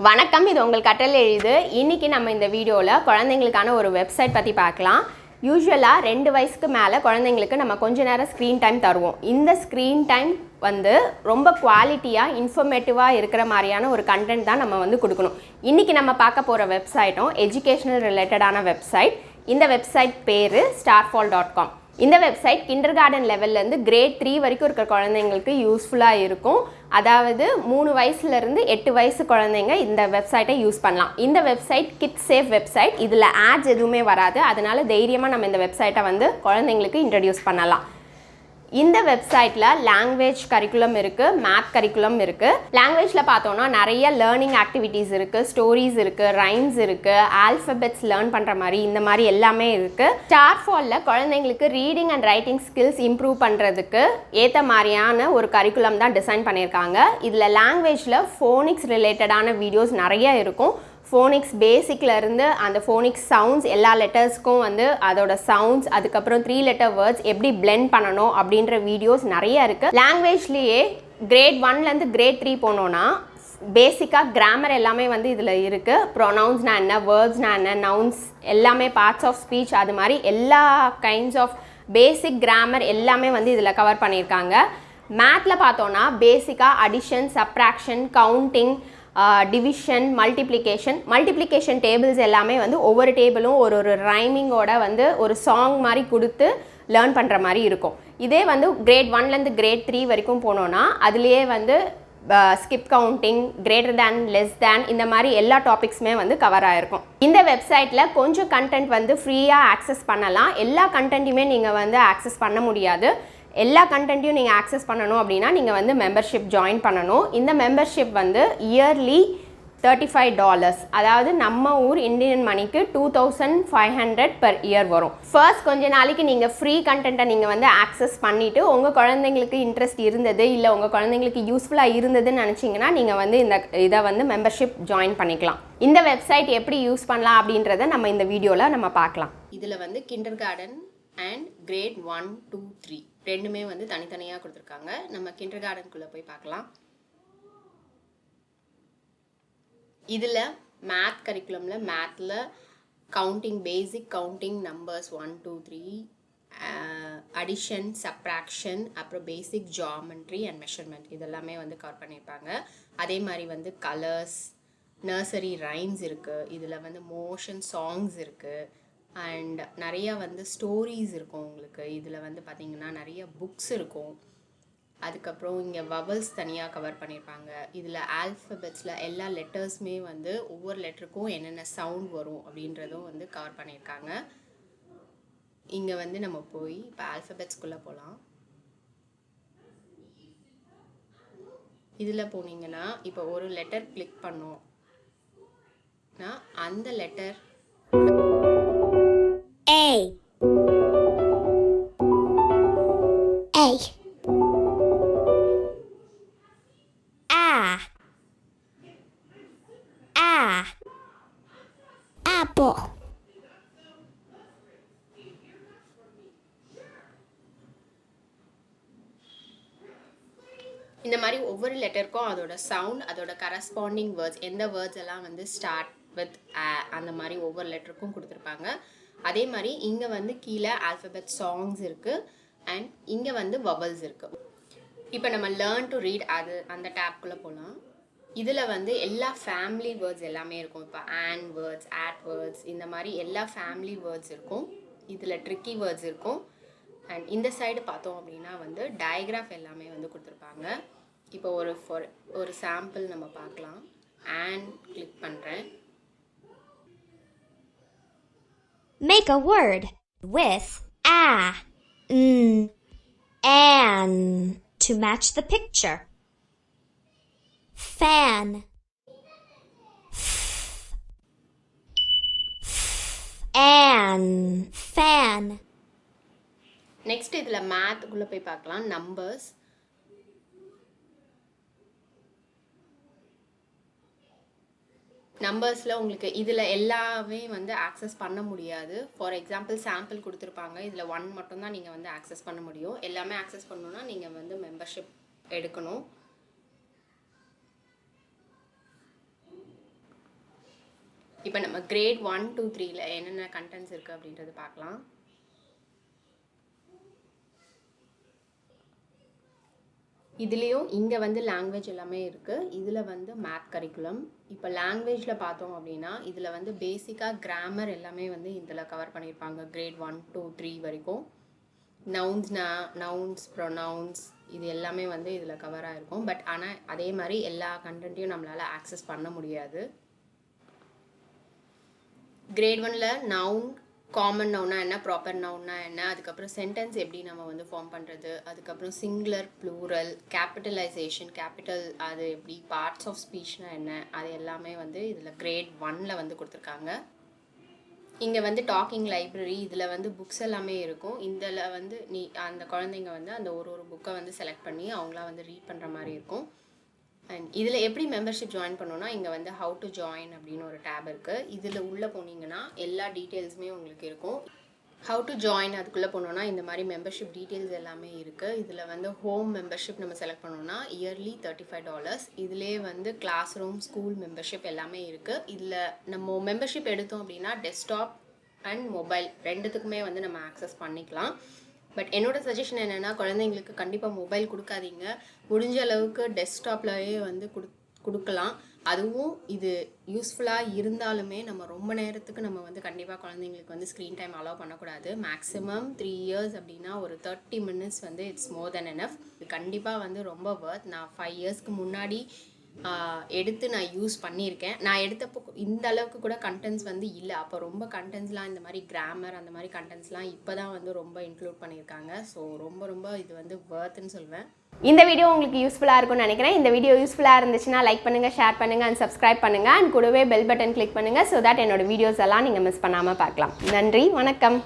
வணக்கம், இது உங்கள் கற்றல் எளிது. இன்னைக்கு நம்ம இந்த வீடியோவில் குழந்தைங்களுக்கான ஒரு வெப்சைட் பற்றி பார்க்கலாம். யூஸ்வலாக 2 வயசுக்கு மேலே குழந்தைங்களுக்கு நம்ம கொஞ்ச நேரம் ஸ்க்ரீன் டைம் தருவோம். இந்த ஸ்க்ரீன் டைம் ரொம்ப குவாலிட்டியாக இன்ஃபர்மேட்டிவாக இருக்கிற மாதிரியான ஒரு கண்டென்ட் தான் நம்ம கொடுக்கணும். இன்றைக்கி நம்ம பார்க்க போகிற வெப்சைட்டும் எஜுகேஷனல் ரிலேட்டடான வெப்சைட். இந்த வெப்சைட் பேர் starfall.com. இந்த வெப்சைட் கிண்டர்கார்டன் லெவல்லேருந்து கிரேட் 3 வரைக்கும் இருக்கிற குழந்தைங்களுக்கு யூஸ்ஃபுல்லாக இருக்கும். அதாவது 3 வயசுலேருந்து 8 வயசு குழந்தைங்க இந்த வெப்சைட்டை யூஸ் பண்ணலாம். இந்த வெப்சைட் கிட்ஸ் சேஃப் வெப்சைட். இதில் ஆட்ஸ் எதுவுமே வராது. அதனால் தைரியமாக நம்ம இந்த வெப்சைட்டை குழந்தைங்களுக்கு இன்ட்ரடியூஸ் பண்ணலாம். இந்த வெப்சைட்டில் லாங்குவேஜ் கரிக்குலம் இருக்குது, மேத் கரிக்குலம் இருக்குது. லாங்குவேஜில் பார்த்தோன்னா நிறைய லேர்னிங் ஆக்டிவிட்டீஸ் இருக்குது, ஸ்டோரிஸ் இருக்குது, ரைம்ஸ் இருக்குது, ஆல்ஃபபெட்ஸ் லேர்ன் பண்ணுற மாதிரி இந்த மாதிரி எல்லாமே இருக்குது. ஸ்டார்ஃபாலில் குழந்தைங்களுக்கு reading and writing skills improve பண்ணுறதுக்கு ஏற்ற மாதிரியான ஒரு கரிக்குலம் தான் டிசைன் பண்ணியிருக்காங்க. இதில் லாங்குவேஜில் ஃபோனிக்ஸ் ரிலேட்டடான வீடியோஸ் நிறைய இருக்கும். ஃபோனிக்ஸ் பேசிக்லேருந்து அந்த ஃபோனிக்ஸ் சவுண்ட்ஸ் எல்லா லெட்டர்ஸ்க்கும் அதோட சவுண்ட்ஸ், அதுக்கப்புறம் 3 லெட்டர் வேர்ட்ஸ் எப்படி பிளெண்ட் பண்ணணும் அப்படின்ற வீடியோஸ் நிறைய இருக்குது. லாங்குவேஜ்லேயே கிரேட் 1லேருந்து கிரேட் 3 போனோன்னா பேசிக்காக கிராமர் எல்லாமே இதில் இருக்குது. ப்ரொனவுன்ஸ்னா என்ன, வேர்ட்ஸ்னா என்ன, நவுன்ஸ் எல்லாமே, பார்ட்ஸ் ஆஃப் ஸ்பீச், அது மாதிரி எல்லா கைண்ட்ஸ் ஆஃப் பேசிக் கிராமர் எல்லாமே இதில் கவர் பண்ணியிருக்காங்க. மேத்தில் பார்த்தோன்னா பேசிக்காக addition, subtraction, counting, division, multiplication tables எல்லாமே ஒவ்வொரு டேபிளும் ஒரு ரைமிங்கோட ஒரு சாங் மாதிரி கொடுத்து லேர்ன் பண்ணுற மாதிரி இருக்கும். இதே கிரேட் 1லேருந்து கிரேட் 3 வரைக்கும் போனோன்னா அதுலேயே skip counting, greater than, less than, இந்த மாதிரி எல்லா டாபிக்ஸுமே கவர் ஆகிருக்கும். இந்த வெப்சைட்டில் கொஞ்சம் கண்டென்ட் ஃப்ரீயாக ஆக்சஸ் பண்ணலாம். எல்லா கண்டென்ட்டையுமே நீங்கள் ஆக்சஸ் பண்ண முடியாது. எல்லா கண்டென்ட்டையும் நீங்கள் ஆக்சஸ் பண்ணணும் அப்படின்னா நீங்கள் மெம்பர்ஷிப் ஜாயின் பண்ணணும். இந்த மெம்பர்ஷிப் இயர்லி $35, அதாவது நம்ம ஊர் இந்தியன் மணிக்கு 2500 per year வரும். ஃபர்ஸ்ட் கொஞ்ச நாளைக்கு நீங்கள் ஃப்ரீ கண்டென்ட்டை நீங்கள் ஆக்சஸ் பண்ணிவிட்டு உங்கள் குழந்தைங்களுக்கு இன்ட்ரெஸ்ட் இருந்தது, இல்லை உங்கள் குழந்தைங்களுக்கு யூஸ்ஃபுல்லாக இருந்ததுன்னு நினச்சிங்கன்னா நீங்கள் இந்த இதை மெம்பர்ஷிப் ஜாயின் பண்ணிக்கலாம். இந்த வெப்சைட் எப்படி யூஸ் பண்ணலாம் அப்படின்றத நம்ம இந்த வீடியோவில் நம்ம பார்க்கலாம். இதில் கிண்டர்கார்டன் அண்ட் கிரேட் 1, 2, 3 ரெண்டுமே தனித்தனியாக கொடுத்துருக்காங்க. நம்ம கிண்டர்கார்டனுக்குள்ளே போய் பார்க்கலாம். இதில் மேத் கரிக்குலமில் மேத்தில் கவுண்டிங், பேசிக் கவுண்டிங், நம்பர்ஸ் 1, 2, 3, அடிஷன், சப்ராக்ஷன், அப்புறம் பேசிக் ஜாமெண்ட்ரி அண்ட் மெஷர்மெண்ட் இதெல்லாமே கவர் பண்ணியிருப்பாங்க. அதே மாதிரி கலர்ஸ், நர்சரி ரைம்ஸ் இருக்குது. இதில் மோஷன் சாங்ஸ் இருக்குது. அண்ட் நிறையா ஸ்டோரிஸ் இருக்கும் உங்களுக்கு. இதில் பார்த்திங்கன்னா நிறைய புக்ஸ் இருக்கும். அதுக்கப்புறம் இங்கே வவல்ஸ் தனியாக கவர் பண்ணியிருப்பாங்க. இதில் ஆல்ஃபபெட்ஸில் எல்லா லெட்டர்ஸுமே ஒவ்வொரு லெட்டருக்கும் என்னென்ன சவுண்ட் வரும் அப்படின்றதும் கவர் பண்ணியிருக்காங்க. இங்கே நம்ம போய் இப்போ ஆல்ஃபபெட்ஸ்குள்ளே போகலாம். இதில் போனீங்கன்னா இப்போ ஒரு லெட்டர் கிளிக் பண்ணோம்னா அந்த letter A. A. A. A. Apple. இந்த மாதிரி ஒவ்வொரு லெட்டருக்கும் அதோட சவுண்ட், அதோட கரஸ்பாண்டிங் வேர்ட்ஸ், எந்த வேர்ட்ஸ் எல்லாம் ஸ்டார்ட் வித் அந்த மாதிரி ஒவ்வொரு லெட்டருக்கும் கொடுத்துருப்பாங்க. அதே மாதிரி இங்கே கீழே ஆல்ஃபபெட் சாங்ஸ் இருக்குது அண்ட் இங்கே வவல்ஸ் இருக்குது. இப்போ நம்ம லேர்ன் டு ரீட் அந்த டேப்குள்ளே போகலாம். இதில் எல்லா ஃபேமிலி வேர்ட்ஸ் எல்லாமே இருக்கும். இப்போ ஆன் வேர்ட்ஸ், ஆட் வேர்ட்ஸ், இந்த மாதிரி எல்லா ஃபேமிலி வேர்ட்ஸ் இருக்கும். இதில் ட்ரிக்கி வேர்ட்ஸ் இருக்கும். அண்ட் இந்த சைடு பார்த்தோம் அப்படின்னா டயக்ராஃப் எல்லாமே கொடுத்துருப்பாங்க. இப்போ ஒரு சாம்பிள் நம்ம பார்க்கலாம். ஆன் கிளிக் பண்ணுறேன். Make a word with a, an to match the picture. Fan, an, fan. Next இதில் மேத்துக்குள்ளே போய் பார்க்கலாம். நம்பர்ஸ், நம்பர்ஸில் உங்களுக்கு இதில் எல்லாமே ஆக்சஸ் பண்ண முடியாது. ஃபார் எக்ஸாம்பிள் சாம்பிள் கொடுத்துருப்பாங்க. இதில் 1 மட்டும்தான் நீங்கள் ஆக்சஸ் பண்ண முடியும். எல்லாமே ஆக்சஸ் பண்ணணுன்னா நீங்கள் மெம்பர்ஷிப் எடுக்கணும். இப்போ நம்ம கிரேட் 1 2 3ல என்னென்ன கண்டென்ட்ஸ் இருக்குது அப்படின்றது பார்க்கலாம். இதுலேயும் இங்கே வந்து லாங்குவேஜ் எல்லாமே இருக்குது. இதில் வந்து மேத் கரிக்குலம். இப்போ லாங்குவேஜில் பார்த்தோம் அப்படின்னா இதில் வந்து பேசிக்காக கிராமர் எல்லாமே வந்து இதில் கவர் பண்ணியிருப்பாங்க. கிரேட் 1 2 3 வரைக்கும் நவுன்ஸ் ப்ரொனவுன்ஸ் இது எல்லாமே வந்து இதில் கவர் ஆகிருக்கும். பட் ஆனால் அதே மாதிரி எல்லா கண்டென்ட்டையும் நம்மளால் ஆக்சஸ் பண்ண முடியாது. கிரேட் 1ல் நவுன், காமன் நவுன்னா என்ன, ப்ராப்பர் நவுன்னா என்ன, அதுக்கப்புறம் சென்டென்ஸ் எப்படி நம்ம வந்து ஃபார்ம் பண்ணுறது, அதுக்கப்புறம் சிங்குலர் ப்ளூரல், கேபிட்டலைசேஷன் கேபிட்டல் அது எப்படி, பார்ட்ஸ் ஆஃப் ஸ்பீச்னா என்ன, அது எல்லாமே வந்து இதில் கிரேட் 1ல் வந்து கொடுத்துருக்காங்க. இங்கே வந்து டாக்கிங் லைப்ரரி, இதில் வந்து புக்ஸ் எல்லாமே இருக்கும். இதில் வந்து அந்த குழந்தைங்க வந்து அந்த ஒரு புக்கை வந்து செலக்ட் பண்ணி அவங்களாம் வந்து ரீட் பண்ணுற மாதிரி இருக்கும். அண்ட் இதில் எப்படி மெம்பர்ஷிப் ஜாயின் பண்ணோன்னா இங்கே வந்து ஹவு டு ஜாயின் அப்படின்னு ஒரு டேப் இருக்குது. இதில் உள்ளே போனீங்கன்னா எல்லா டீட்டெயில்ஸுமே உங்களுக்கு இருக்கும். ஹவு டு ஜாயின் அதுக்குள்ளே போனோன்னா இந்த மாதிரி மெம்பர்ஷிப் டீட்டெயில்ஸ் எல்லாமே இருக்குது. இதில் வந்து ஹோம் மெம்பர்ஷிப் நம்ம செலக்ட் பண்ணோன்னா இயர்லி $35. இதிலே வந்து கிளாஸ் ரூம், ஸ்கூல் மெம்பர்ஷிப் எல்லாமே இருக்குது. இதில் நம்ம மெம்பர்ஷிப் எடுத்தோம் அப்படின்னா டெஸ்க்டாப் அண்ட் மொபைல் ரெண்டுத்துக்குமே வந்து நம்ம ஆக்சஸ் பண்ணிக்கலாம். பட் என்னோட சஜஷன் என்னென்னா குழந்தைங்களுக்கு கண்டிப்பாக மொபைல் கொடுக்காதீங்க. முடிஞ்ச அளவுக்கு டெஸ்க்டாப்லேயே வந்து கொடுக்கலாம். அதுவும் இது யூஸ்ஃபுல்லாக இருந்தாலுமே நம்ம ரொம்ப நேரத்துக்கு நம்ம வந்து கண்டிப்பாக குழந்தைங்களுக்கு வந்து ஸ்க்ரீன் டைம் அலோவ் பண்ணக்கூடாது. மேக்ஸிமம் 3 years அப்படின்னா ஒரு 30 minutes வந்து இட்ஸ் மோர் தென் எனஃப். இது கண்டிப்பாக வந்து ரொம்ப வர்த். நான் 5 yearsக்கு முன்னாடி எடுத்து நான் யூஸ் பண்ணியிருக்கேன். நான் எடுத்தப்போ இந்த அளவுக்கு கூட கண்டென்ட்ஸ் வந்து இல்லை. அப்போ ரொம்ப கண்டென்ட்ஸ்லாம் இந்த மாதிரி கிராமர் அந்த மாதிரி கண்டென்ட்ஸ்லாம் இப்போ தான் வந்து ரொம்ப இன்க்ளூட் பண்ணியிருக்காங்க. ஸோ ரொம்ப இது வந்து வர்த்துன்னு சொல்வேன். இந்த வீடியோ உங்களுக்கு யூஸ்ஃபுல்லாக இருக்கும்னு நினைக்கிறேன். இந்த வீடியோ யூஸ்ஃபுல்லாக இருந்துச்சுன்னா லைக் பண்ணுங்கள், ஷேர் பண்ணுங்கள் அண்ட் சப்ஸ்கிரைப் பண்ணுங்கள். அண்ட் கூடவே பெல் பட்டன் கிளிக் பண்ணுங்கள். ஸோ தட் என்னோட வீடியோஸ் எல்லாம் நீங்கள் மிஸ் பண்ணாமல் பார்க்கலாம். நன்றி, வணக்கம்.